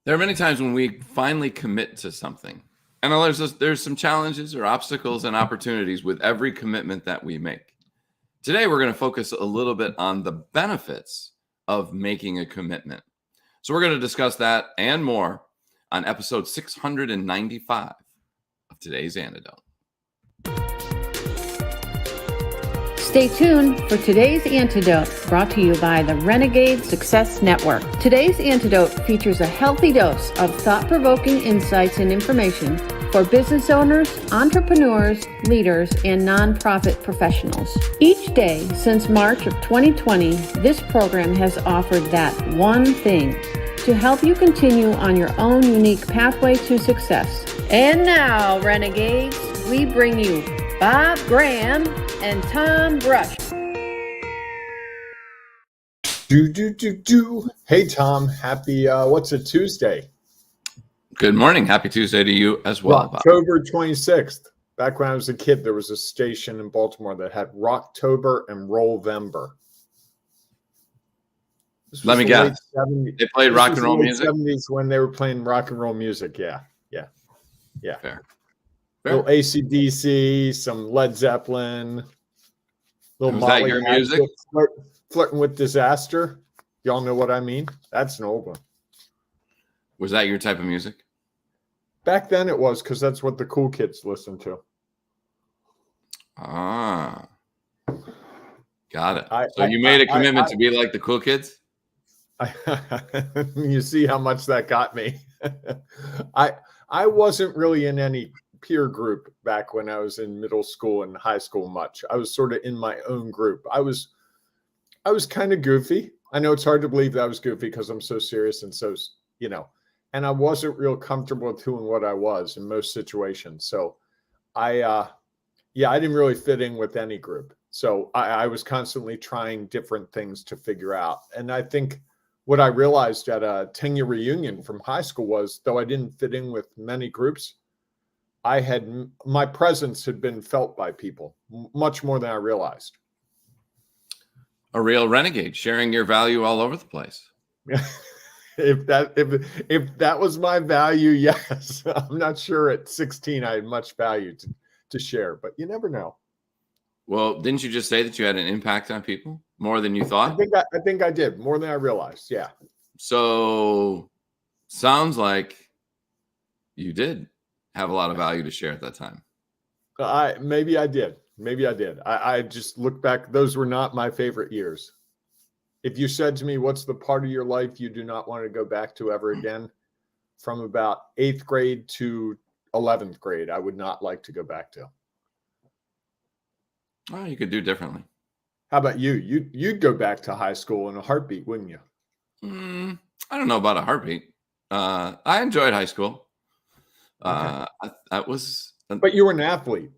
There are many times when we finally commit to something, and there's some challenges or obstacles and opportunities with every commitment that we make. Today, we're going to focus a little bit on the benefits of making a commitment. So we're going to discuss that and more on episode 695 of today's Antidote. Stay tuned for today's Antidote, brought to you by the Renegade Success Network. Today's Antidote features a healthy dose of thought-provoking insights and information for business owners, entrepreneurs, leaders, and nonprofit professionals. Each day since March of 2020, this program has offered that one thing to help you continue on your own unique pathway to success. And now, Renegades, we bring you Bob Graham and Tom Brush. Hey, Tom. Happy, what's it, Tuesday? Good morning. Happy Tuesday to you as well, Bob. October 26th. Back when I was a kid, there was a station in Baltimore that had Rocktober and Rollvember. Let me guess. They played rock and roll music? 70s when they were playing rock and roll music, yeah. Fair. Little AC/DC, some Led Zeppelin. Was that your music? Flirting with Disaster. Y'all know what I mean? That's an old one. Was that your type of music? Back then it was, because that's what the cool kids listened to. Ah. Got it. So you made a commitment to be like the cool kids? You see how much that got me. I wasn't really in any peer group back when I was in middle school and high school much. I was sort of in my own group. I was kind of goofy. I know it's hard to believe that I was goofy because I'm so serious and so, and I wasn't real comfortable with who and what I was in most situations. So I didn't really fit in with any group. So I was constantly trying different things to figure out. And I think what I realized at a 10-year reunion from high school was, though I didn't fit in with many groups, my presence had been felt by people much more than I realized. A real renegade, sharing your value all over the place. If that was my value, yes. I'm not sure at 16 I had much value to share, but you never know. Well, didn't you just say that you had an impact on people more than you thought? I think I did more than I realized. Yeah. So sounds like you did have a lot of value to share at that time. Maybe I did. I just look back. Those were not my favorite years. If you said to me, what's the part of your life you do not want to go back to ever again, from about 8th grade to 11th grade, I would not like to go back to. Oh, you could do differently. How about you? You'd go back to high school in a heartbeat, wouldn't you? I don't know about a heartbeat. I enjoyed high school. Okay. But you were an athlete.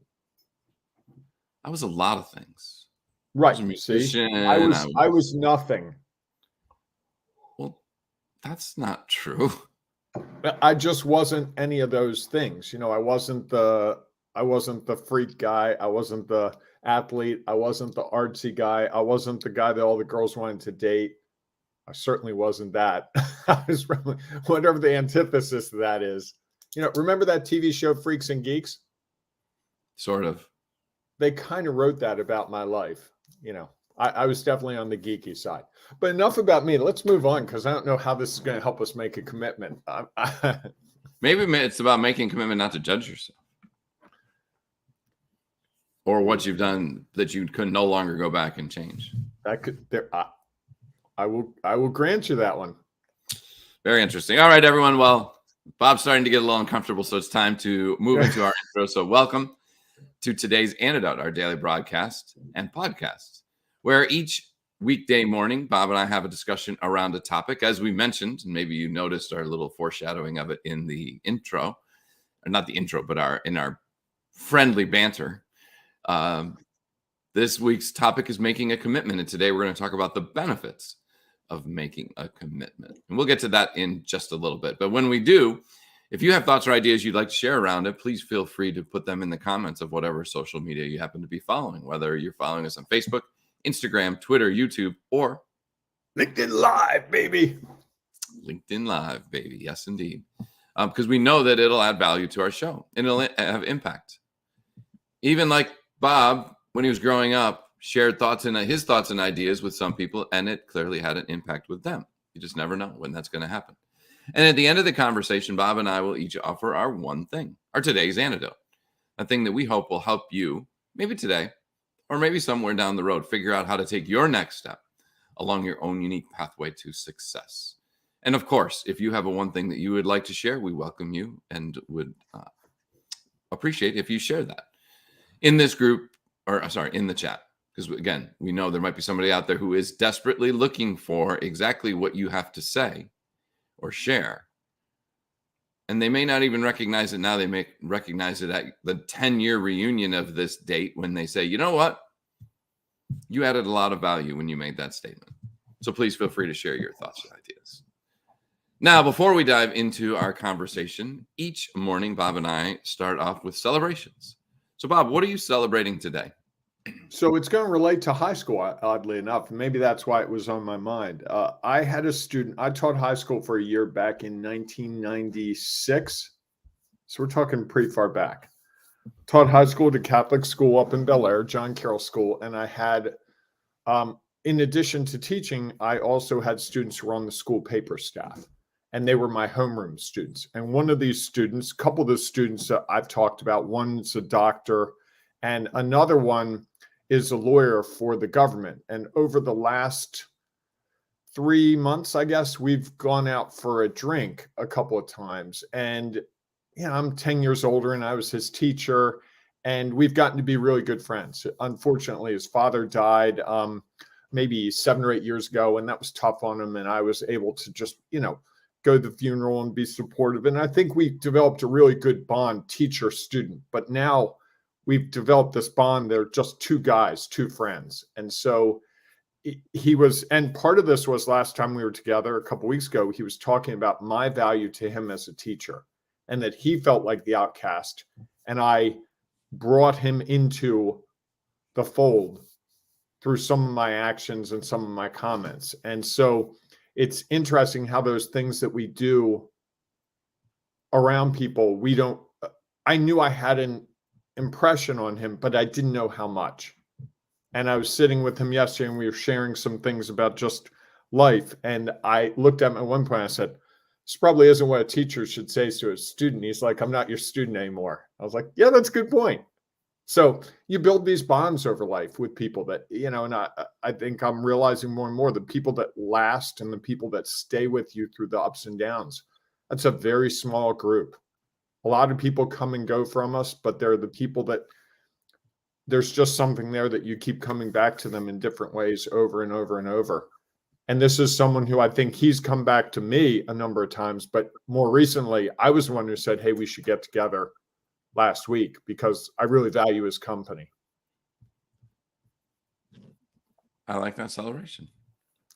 I was a lot of things. Right. I was a musician. I was nothing. Well, that's not true. I just wasn't any of those things. I wasn't the freak guy. I wasn't the athlete. I wasn't the artsy guy. I wasn't the guy that all the girls wanted to date. I certainly wasn't that. I was really, whatever the antithesis of that is. Remember that TV show Freaks and Geeks? Sort of. They kind of wrote that about my life. I was definitely on the geeky side. But enough about me. Let's move on, because I don't know how this is going to help us make a commitment. Maybe it's about making a commitment not to judge yourself, or what you've done that you could no longer go back and change. I will grant you that one. Very interesting. All right, everyone. Well, Bob's starting to get a little uncomfortable, so it's time to move into our intro. So welcome to today's Antidote, our daily broadcast and podcast, where each weekday morning, Bob and I have a discussion around a topic. As we mentioned, and maybe you noticed our little foreshadowing of it in the intro, or not the intro, but in our friendly banter. This week's topic is making a commitment, and today we're going to talk about the benefits of making a commitment. And we'll get to that in just a little bit. But when we do, if you have thoughts or ideas you'd like to share around it, please feel free to put them in the comments of whatever social media you happen to be following, whether you're following us on Facebook, Instagram, Twitter, YouTube, or LinkedIn Live, baby. LinkedIn Live, baby. Yes, indeed. Because we know that it'll add value to our show and it'll have impact. Even like Bob, when he was growing up, shared his thoughts and ideas with some people, and it clearly had an impact with them. You just never know when that's going to happen. And at the end of the conversation, Bob and I will each offer our one thing, our today's antidote, a thing that we hope will help you, maybe today, or maybe somewhere down the road, figure out how to take your next step along your own unique pathway to success. And of course, if you have a one thing that you would like to share, we welcome you and would appreciate if you share that in this group, in the chat. Because again, we know there might be somebody out there who is desperately looking for exactly what you have to say or share. And they may not even recognize it now. They may recognize it at the 10-year reunion of this date when they say, you know what? You added a lot of value when you made that statement. So please feel free to share your thoughts and ideas. Now, before we dive into our conversation, each morning, Bob and I start off with celebrations. So, Bob, what are you celebrating today? So it's going to relate to high school, oddly enough. Maybe that's why it was on my mind. I had a student, I taught high school for a year back in 1996. So we're talking pretty far back. Taught high school at a Catholic school up in Bel Air, John Carroll School. And I had, in addition to teaching, I also had students who were on the school paper staff. And they were my homeroom students. And one of these students, a couple of the students that I've talked about, one's a doctor and another one is a lawyer for the government. And over the last 3 months, I guess, we've gone out for a drink a couple of times. And, I'm 10 years older and I was his teacher. And we've gotten to be really good friends. Unfortunately, his father died maybe 7 or 8 years ago. And that was tough on him. And I was able to just, go to the funeral and be supportive. And I think we developed a really good bond, teacher-student. But now we've developed this bond. They're just two guys, two friends. And so he was, and part of this was last time we were together a couple of weeks ago, he was talking about my value to him as a teacher and that he felt like the outcast. And I brought him into the fold through some of my actions and some of my comments. And so it's interesting how those things that we do around people, I knew I had an impression on him, but I didn't know how much. And I was sitting with him yesterday and we were sharing some things about just life. And I looked at him at one point, I said, this probably isn't what a teacher should say to a student. He's like, I'm not your student anymore. I was like, yeah, that's a good point. So you build these bonds over life with people that, and I think I'm realizing more and more the people that last and the people that stay with you through the ups and downs. That's a very small group. A lot of people come and go from us, but they're the people that there's just something there that you keep coming back to them in different ways over and over and over. And this is someone who I think he's come back to me a number of times, but more recently, I was the one who said, hey, we should get together last week because I really value his company. I like that celebration.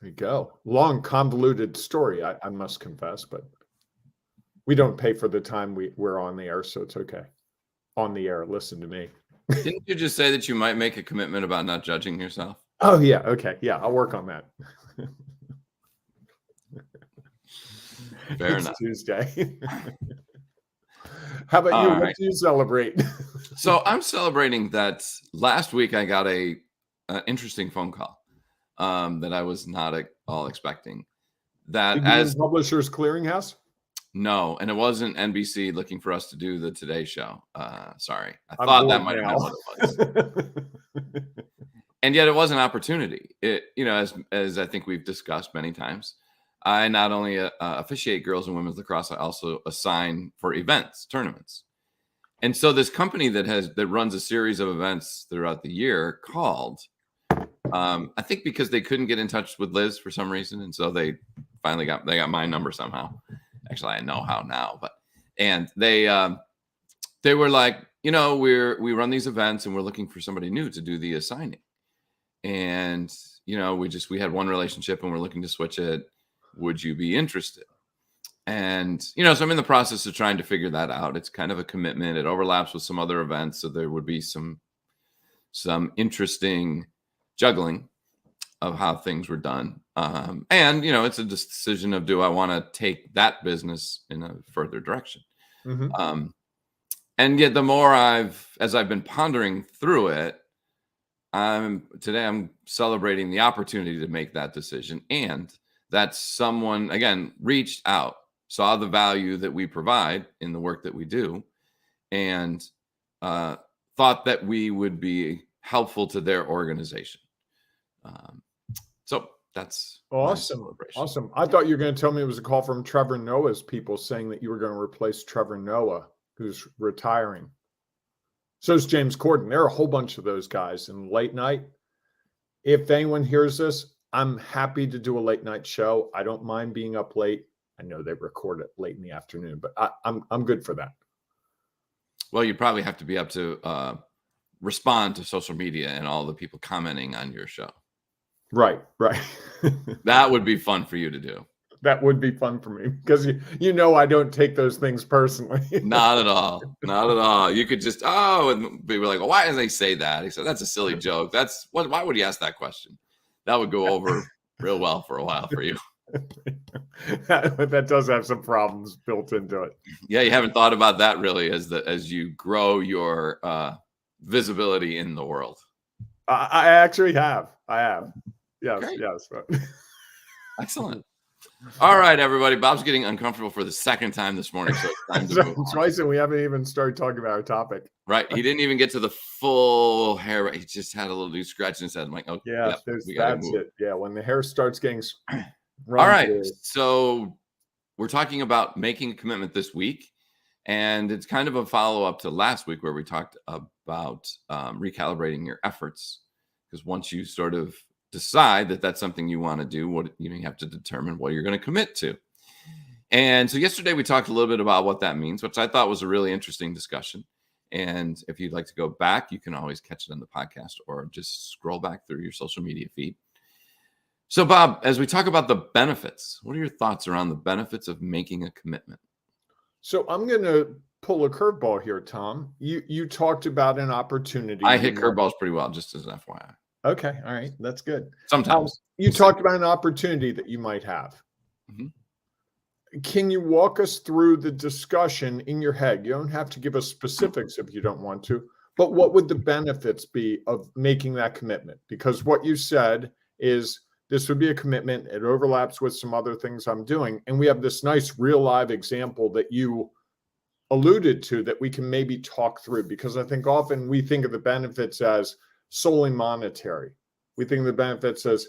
There you go. Long, convoluted story, I must confess, but we don't pay for the time we're on the air, so it's okay. On the air, listen to me. Didn't you just say that you might make a commitment about not judging yourself? Oh, yeah. Okay. Yeah, I'll work on that. Fair it's enough. Tuesday. How about you? What do you celebrate? So I'm celebrating that last week I got an interesting phone call that I was not at all expecting. That as Publishers Clearinghouse? No, and it wasn't NBC looking for us to do the Today Show. Sorry. I thought that might have been what it was. And yet it was an opportunity. It, as I think we've discussed many times, I not only officiate girls and women's lacrosse, I also assign for events, tournaments. And so this company that runs a series of events throughout the year called, I think because they couldn't get in touch with Liz for some reason. And so they finally got my number somehow. Actually, I know how now, and they were like, we run these events and we're looking for somebody new to do the assigning. And, we had one relationship and we're looking to switch it. Would you be interested? And, so I'm in the process of trying to figure that out. It's kind of a commitment. It overlaps with some other events. So there would be some interesting juggling. of how things were done. And, it's a decision of, do I want to take that business in a further direction? Mm-hmm. And yet the more as I've been pondering through it, today I'm celebrating the opportunity to make that decision, and that someone, again, reached out, saw the value that we provide in the work that we do, and thought that we would be helpful to their organization. So that's Awesome. Awesome. I thought you were going to tell me it was a call from Trevor Noah's people saying that you were going to replace Trevor Noah, who's retiring. So is James Corden. There are a whole bunch of those guys in late night. If anyone hears this, I'm happy to do a late night show. I don't mind being up late. I know they record it late in the afternoon, but I'm good for that. Well, you probably have to be up to respond to social media and all the people commenting on your show. Right. That would be fun for you to do. That would be fun for me because I don't take those things personally. Not at all. Not at all. You could just, and people are like, well, why does he say that? He said, that's a silly joke. Why would he ask that question? That would go over real well for a while for you. That does have some problems built into it. Yeah, you haven't thought about that really as you grow your visibility in the world. I actually have. I have. Yes. Great. Yes. Excellent. All right, everybody. Bob's getting uncomfortable for the second time this morning, so it's time to move on. Twice, and we haven't even started talking about our topic. Right. He didn't even get to the full hair. He just had a little dude scratching his head. I'm like, oh, yeah, that's it. Yeah, when the hair starts getting all right. So we're talking about making a commitment this week, and it's kind of a follow-up to last week where we talked about recalibrating your efforts, because once you sort of decide that that's something you want to do, you have to determine what you're going to commit to. And so yesterday we talked a little bit about what that means, which I thought was a really interesting discussion. And if you'd like to go back, you can always catch it on the podcast or just scroll back through your social media feed. So Bob, as we talk about the benefits, what are your thoughts around the benefits of making a commitment? So I'm going to pull a curveball here, Tom. You talked about an opportunity. I hit curveballs pretty well, just as an FYI. Okay. All right. That's good. Sometimes. You talked about an opportunity that you might have. Mm-hmm. Can you walk us through the discussion in your head? You don't have to give us specifics if you don't want to, but what would the benefits be of making that commitment? Because what you said is this would be a commitment. It overlaps with some other things I'm doing. And we have this nice real live example that you alluded to that we can maybe talk through, because I think often we think of the benefits as solely monetary. We think of the benefits as,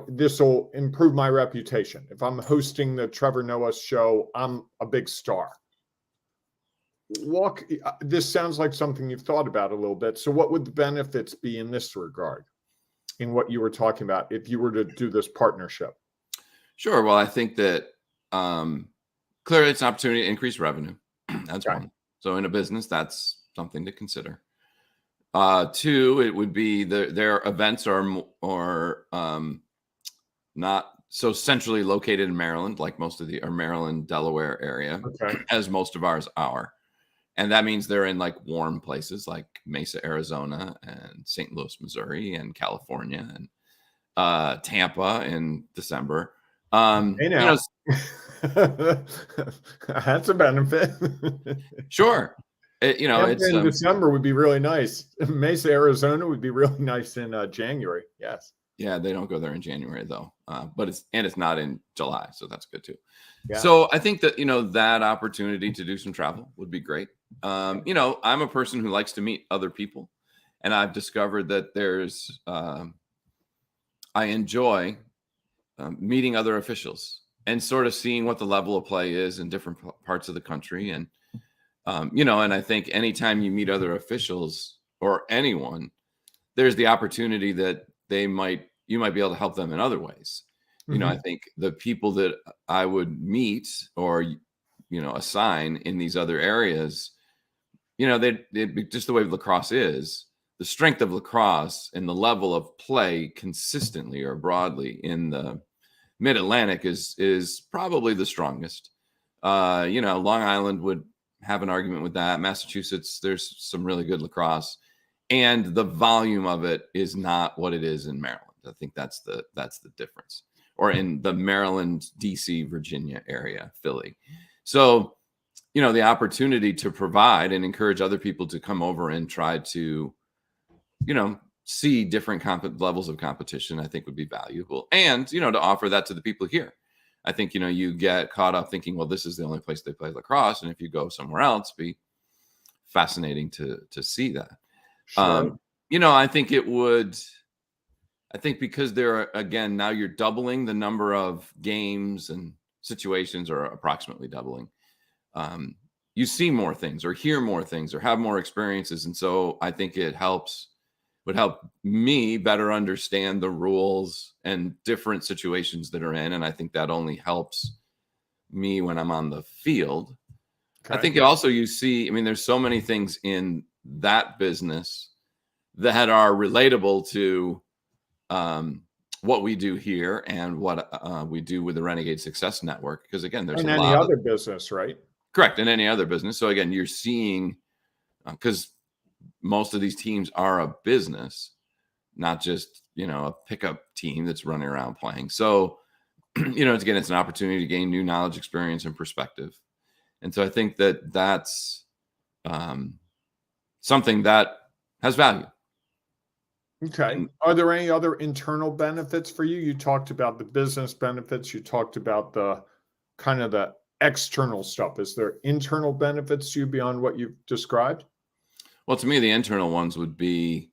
this will improve my reputation. If I'm hosting the Trevor Noah show, I'm a big star. This sounds like something you've thought about a little bit. So what would the benefits be in this regard, in what you were talking about, if you were to do this partnership? Sure. Well, I think that clearly it's an opportunity to increase revenue. That's one. So in a business, that's something to consider. Two, it would be their events are not so centrally located in Maryland, like most of the Maryland, Delaware area, as most of ours are. And that means they're in like warm places like Mesa, Arizona, and St. Louis, Missouri, and California, and Tampa in December. That's a benefit. Sure. It's in December would be really nice. Mesa, Arizona would be really nice in January. Yes. Yeah, they don't go there in January though, but it's not in July, so that's good too. Yeah. So I think that that opportunity to do some travel would be great. I'm a person who likes to meet other people, and I've discovered that I enjoy meeting other officials and sort of seeing what the level of play is in different parts of the country. And, and I think anytime you meet other officials or anyone, there's the opportunity that you might be able to help them in other ways. Mm-hmm. I think the people that I would meet or, assign in these other areas, they'd be just the way lacrosse is. The strength of lacrosse and the level of play consistently or broadly in the Mid-Atlantic is probably the strongest. Long Island would have an argument with that. Massachusetts, there's some really good lacrosse, and the volume of it is not what it is in Maryland. I think that's the difference. Or in the Maryland, DC, Virginia area, Philly. So, the opportunity to provide and encourage other people to come over and try to, see different levels of competition, I think would be valuable. And, to offer that to the people here. I think, you get caught up thinking, well, this is the only place they play lacrosse. And if you go somewhere else, be fascinating to see that. Sure. I think it would, because again, now you're doubling the number of games and situations, or approximately doubling. You see more things or hear more things or have more experiences. And so I think it would help me better understand the rules and different situations that are in. And I think that only helps me when I'm on the field. Okay. I think also you see, there's so many things in that business that are relatable to what we do here and what we do with the Renegade Success Network. Because again, there's any other business, right? Correct. In any other business. So again, you're seeing, because most of these teams are a business, not just, a pickup team that's running around playing. So, it's an opportunity to gain new knowledge, experience, and perspective. And so I think that that's something that has value. Okay. Are there any other internal benefits for you? You talked about the business benefits. You talked about the kind of the external stuff. Is there internal benefits to you beyond what you've described? Well, to me, the internal ones would be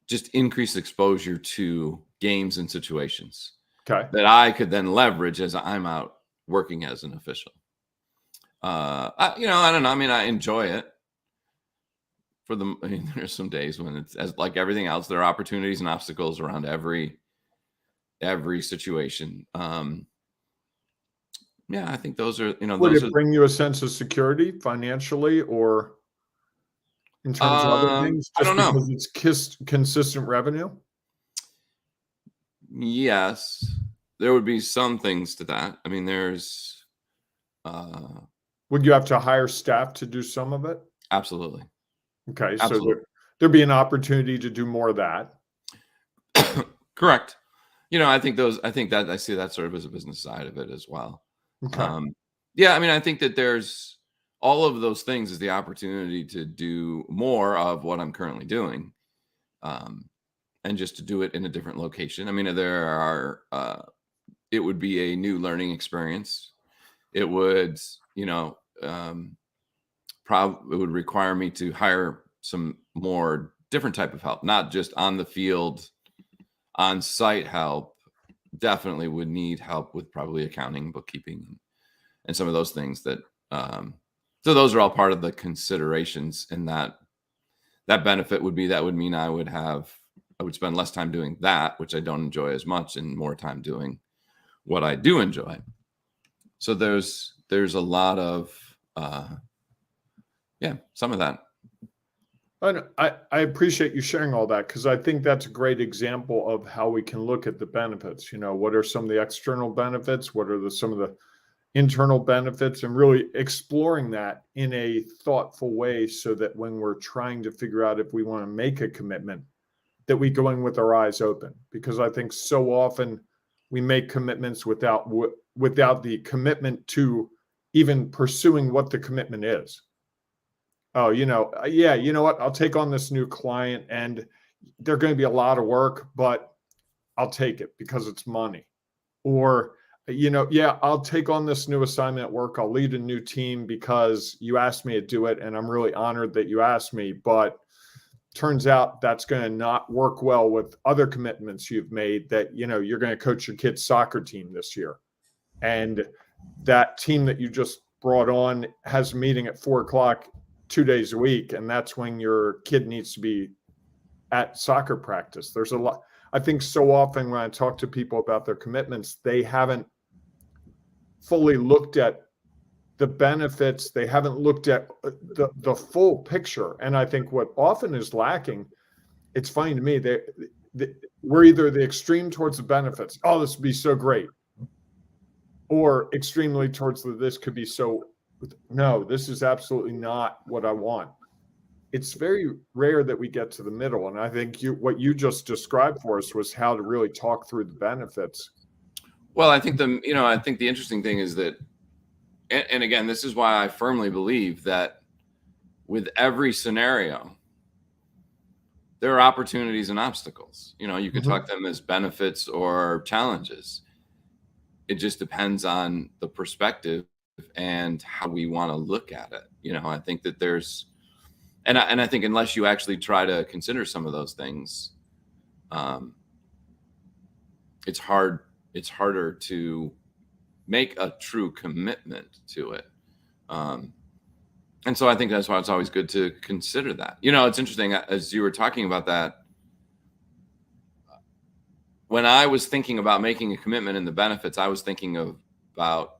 just increased exposure to games and situations that I could then leverage as I'm out working as an official. I don't know. I enjoy it. There's some days when it's like everything else. There are opportunities and obstacles around every situation. I think those are, Would it bring you a sense of security financially or in terms of other things? I don't know. Because it's consistent revenue? Yes, there would be some things to that. There's. Would you have to hire staff to do some of it? Absolutely. Okay, Absolutely. So there'd be an opportunity to do more of that. Correct. I think that I see that sort of as a business side of it as well. Okay. I think that there's all of those things is the opportunity to do more of what I'm currently doing, and just to do it in a different location. There are, it would be a new learning experience. It would, it would require me to hire some more different type of help, not just on the field, on site help. Definitely would need help with probably accounting, bookkeeping, and some of those things that, so those are all part of the considerations, and that benefit would mean I would spend less time doing that, which I don't enjoy as much, and more time doing what I do enjoy. So there's a lot of, some of that. I appreciate you sharing all that, because I think that's a great example of how we can look at the benefits. What are some of the external benefits? What are some of the internal benefits? And really exploring that in a thoughtful way, so that when we're trying to figure out if we want to make a commitment, that we go in with our eyes open. Because I think so often we make commitments without the commitment to even pursuing what the commitment is. Oh, you know what? I'll take on this new client, and they're going to be a lot of work, but I'll take it because it's money. Or, I'll take on this new assignment at work. I'll lead a new team because you asked me to do it, and I'm really honored that you asked me. But turns out that's going to not work well with other commitments you've made, that, you're going to coach your kid's soccer team this year. And that team that you just brought on has a meeting at 4:00 2 days a week, and that's when your kid needs to be at soccer practice. There's a lot. I think so often when I talk to people about their commitments, they haven't fully looked at the benefits. They haven't looked at the full picture. And I think what often is lacking, it's funny to me, we're either the extreme towards the benefits. Oh, this would be so great. Or extremely towards this could be so. No, this is absolutely not what I want. it's very rare that we get to the middle. And I think what you just described for us was how to really talk through the benefits. Well, I think the interesting thing is that, and again, this is why I firmly believe that with every scenario, there are opportunities and obstacles. You could talk them as benefits or challenges. It just depends on the perspective and how we want to look at it. I think that there's, and I think unless you actually try to consider some of those things, it's harder to make a true commitment to it. And so I think that's why it's always good to consider that. It's interesting, as you were talking about that, when I was thinking about making a commitment and the benefits, I was thinking about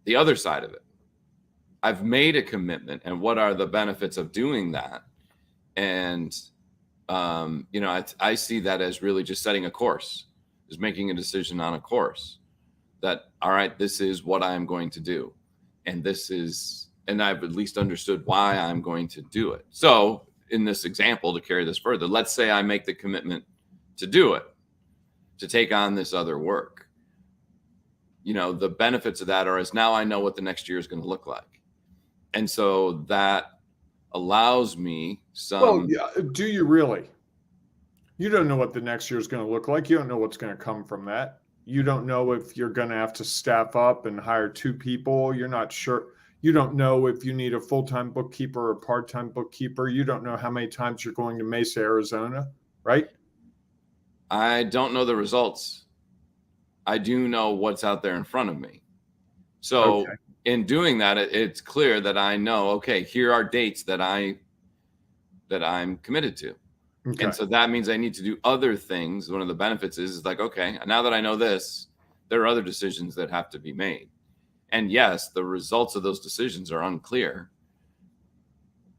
the other side of it. I've made a commitment, and what are the benefits of doing that? And, I see that as really just setting a course, is making a decision on a course that, all right, this is what I'm going to do. And I've at least understood why I'm going to do it. So in this example, to carry this further, let's say I make the commitment to do it, to take on this other work. The benefits of that is now I know what the next year is going to look like. And so that allows me some. Well, yeah, do you really? You don't know what the next year is going to look like. You don't know what's going to come from that. You don't know if you're going to have to staff up and hire 2 people. You're not sure. You don't know if you need a full-time bookkeeper or a part-time bookkeeper. You don't know how many times you're going to Mesa, Arizona, right? I don't know the results. I do know what's out there in front of me. So in doing that, it's clear that I know, okay, here are dates that I'm committed to. Okay. And so that means I need to do other things. One of the benefits is like, okay, now that I know this, there are other decisions that have to be made. And yes, the results of those decisions are unclear,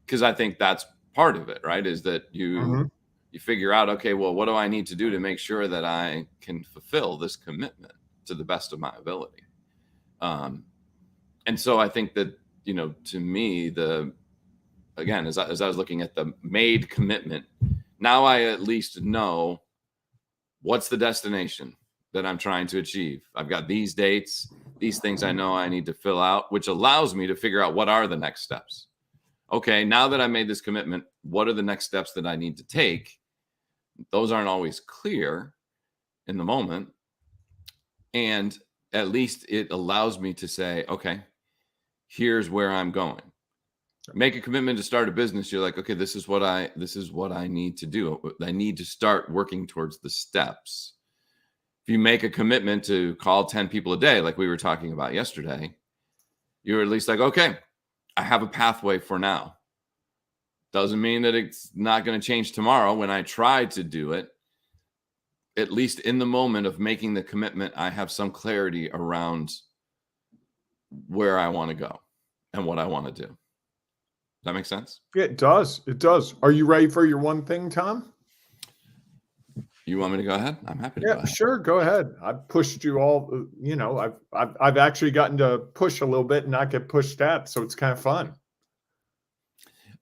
because I think that's part of it, right? Is that you figure out, okay, well, what do I need to do to make sure that I can fulfill this commitment to the best of my ability? And so I think that, to me, again, as I was looking at the made commitment, now I at least know what's the destination that I'm trying to achieve. I've got these dates, these things I know I need to fill out, which allows me to figure out what are the next steps. Okay, now that I made this commitment, what are the next steps that I need to take? Those aren't always clear in the moment. And at least it allows me to say, okay, here's where I'm going. Make a commitment to start a business. You're like, okay, this is what I need to do. I need to start working towards the steps. If you make a commitment to call 10 people a day, like we were talking about yesterday, you're at least like, okay, I have a pathway for now. Doesn't mean that it's not going to change tomorrow when I try to do it. At least in the moment of making the commitment, I have some clarity around where I want to go and what I want to do. Does that make sense? Yeah, it does. It does. Are you ready for your one thing, Tom? You want me to go ahead? I'm happy to go ahead. Sure. Go ahead. I've pushed you all, I've actually gotten to push a little bit and not get pushed at. So it's kind of fun.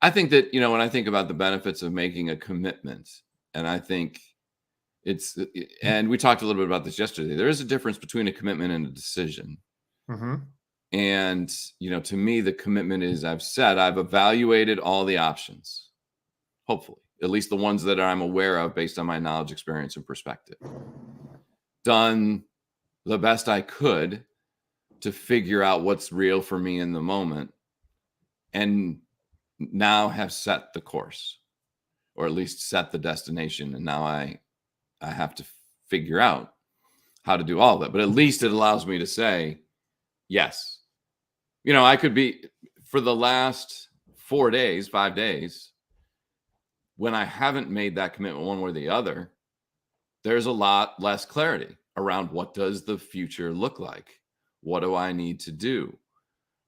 I think that, when I think about the benefits of making a commitment, and I think and we talked a little bit about this yesterday, there is a difference between a commitment and a decision. Mm-hmm. And, to me, the commitment is I've evaluated all the options, hopefully, at least the ones that I'm aware of based on my knowledge, experience, and perspective. Done the best I could to figure out what's real for me in the moment, and now have set the course, or at least set the destination. And now I have to figure out how to do all of that. But at least it allows me to say, yes. I could be, for the last 5 days, when I haven't made that commitment one way or the other, there's a lot less clarity around what does the future look like? What do I need to do?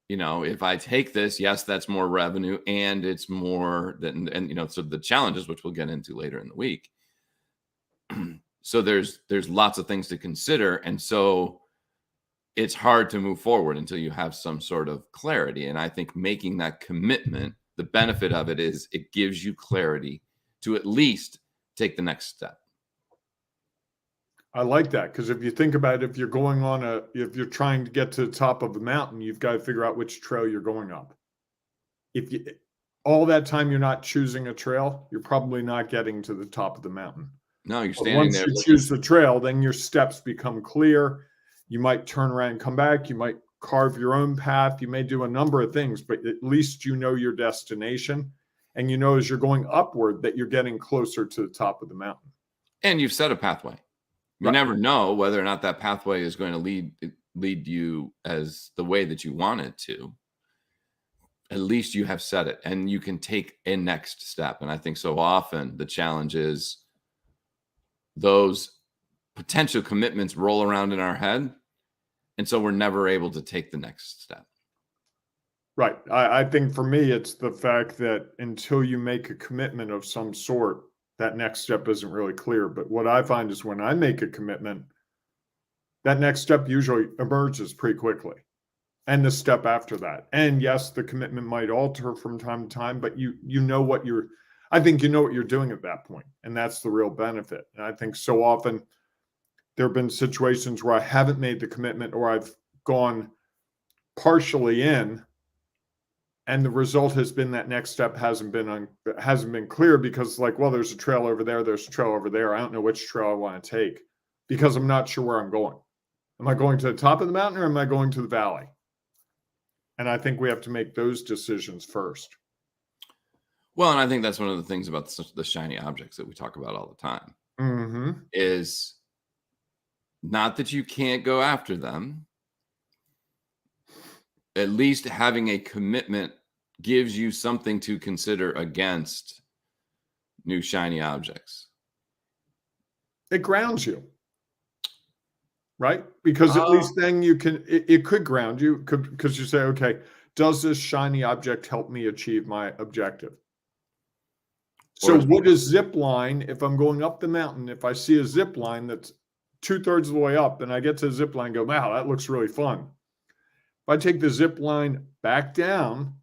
If I take this, yes, that's more revenue, and it's more than, so the challenges, which we'll get into later in the week. So there's lots of things to consider. And so it's hard to move forward until you have some sort of clarity. And I think making that commitment the benefit of it is it gives you clarity to at least take the next step. I like that, because if you think about it, if you're trying to get to the top of a mountain, you've got to figure out which trail you're going up. If you all that time you're not choosing a trail, you're probably not getting to the top of the mountain. No, you're But standing once there. you choose the trail, then your steps become clear. You might turn around and come back. You might carve your own path. You may do a number of things, but at least you know your destination. And you know as you're going upward that you're getting closer to the top of the mountain. And you've set a pathway. You never know whether or not that pathway is going to lead you as the way that you want it to. At least you have set it and you can take a next step. And I think so often the challenge is those potential commitments roll around in our head. And so we're never able to take the next step. Right. I think for me, it's the fact that until you make a commitment of some sort, that next step isn't really clear. But what I find is when I make a commitment, that next step usually emerges pretty quickly. And the step after that. And yes, the commitment might alter from time to time, but you know what you're doing at that point. And that's the real benefit. And I think so often there have been situations where I haven't made the commitment or I've gone partially in, and the result has been that next step hasn't been clear because, like, well, there's a trail over there, there's a trail over there. I don't know which trail I want to take because I'm not sure where I'm going. Am I going to the top of the mountain or am I going to the valley? And I think we have to make those decisions first. Well, and I think that's one of the things about the shiny objects that we talk about all the time is not that you can't go after them. At least having a commitment gives you something to consider against new shiny objects. It grounds you, right? Because at least then it could ground you because you say, okay, does this shiny object help me achieve my objective? So would a zip line, if I'm going up the mountain, if I see a zip line that's 2/3 of the way up and I get to the zip line and go, wow, that looks really fun. If I take the zip line back down,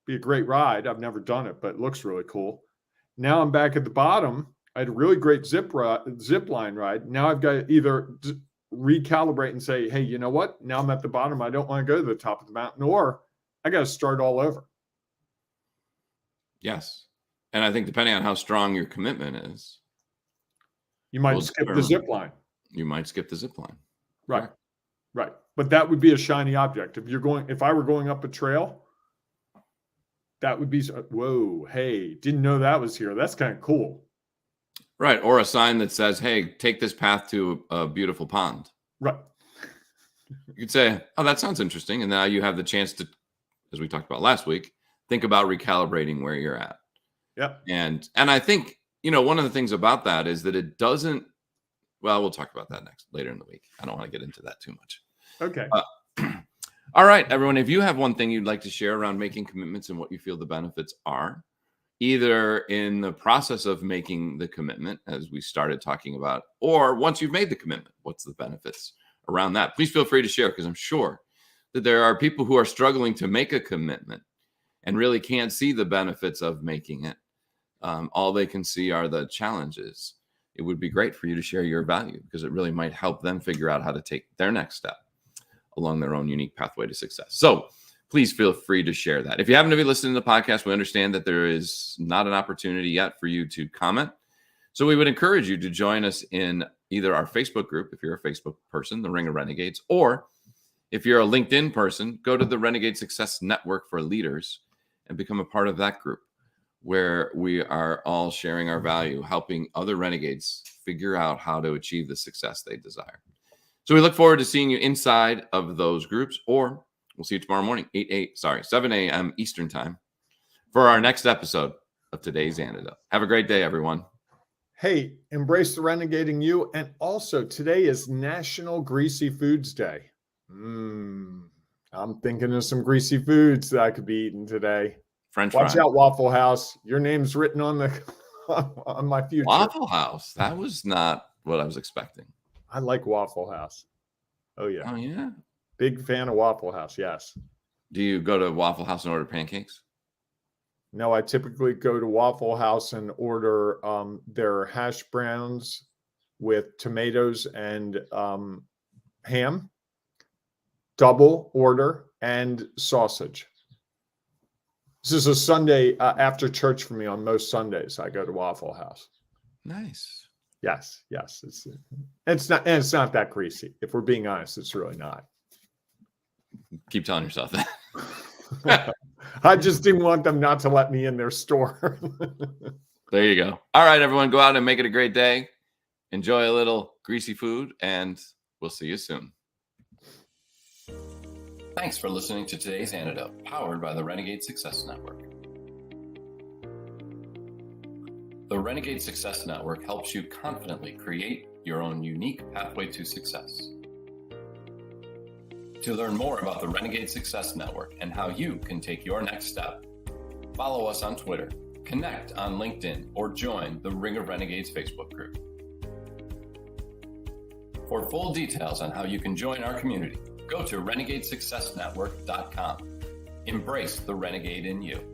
be a great ride. I've never done it, but it looks really cool. Now I'm back at the bottom. I had a really great zip line ride. Now I've got to either recalibrate and say, hey, you know what? Now I'm at the bottom. I don't want to go to the top of the mountain, or I got to start all over. Yes. And I think depending on how strong your commitment is, you might skip the zip line. You might skip the zip line. Right. Right. But that would be a shiny object. If I were going up a trail, that would be, whoa, hey, didn't know that was here. That's kind of cool. Right. Or a sign that says, hey, take this path to a beautiful pond. Right. You could say, oh, that sounds interesting. And now you have the chance to, as we talked about last week, think about recalibrating where you're at. Yep. And I think, one of the things about that is that it doesn't, well, we'll talk about that later in the week. I don't want to get into that too much. Okay. All right, everyone. If you have one thing you'd like to share around making commitments and what you feel the benefits are, either in the process of making the commitment, as we started talking about, or once you've made the commitment, what's the benefits around that? Please feel free to share, because I'm sure that there are people who are struggling to make a commitment and really can't see the benefits of making it. All they can see are the challenges. It would be great for you to share your value, because it really might help them figure out how to take their next step along their own unique pathway to success. So please feel free to share that. If you happen to be listening to the podcast, we understand that there is not an opportunity yet for you to comment. So we would encourage you to join us in either our Facebook group, if you're a Facebook person, the Ring of Renegades, or if you're a LinkedIn person, go to the Renegade Success Network for Leaders and become a part of that group, where we are all sharing our value, helping other renegades figure out how to achieve the success they desire. So we look forward to seeing you inside of those groups, or we'll see you tomorrow morning, 7 a.m. Eastern time, for our next episode of Today's Antidote. Have a great day, everyone. Hey, embrace the renegading you. And also, today is National Greasy Foods Day. I'm thinking of some greasy foods that I could be eating today. French fries. Watch out, Waffle House. Your name's written on on my future. Waffle House. That was not what I was expecting. I like Waffle House. Oh, yeah. Oh, yeah. Big fan of Waffle House, yes. Do you go to Waffle House and order pancakes? No, I typically go to Waffle House and order their hash browns with tomatoes and ham, double order, and sausage. This is a Sunday after church for me. On most Sundays, I go to Waffle House. Nice. Yes. It's not that greasy. If we're being honest, it's really not. Keep telling yourself that. I just didn't want them not to let me in their store. There you go. All right, everyone, go out and make it a great day. Enjoy a little greasy food, and we'll see you soon. Thanks for listening to today's Antidote, powered by the Renegade Success Network. The Renegade Success Network helps you confidently create your own unique pathway to success. To learn more about the Renegade Success Network and how you can take your next step, follow us on Twitter, connect on LinkedIn, or join the Ring of Renegades Facebook group. For full details on how you can join our community, go to renegadesuccessnetwork.com. Embrace the renegade in you.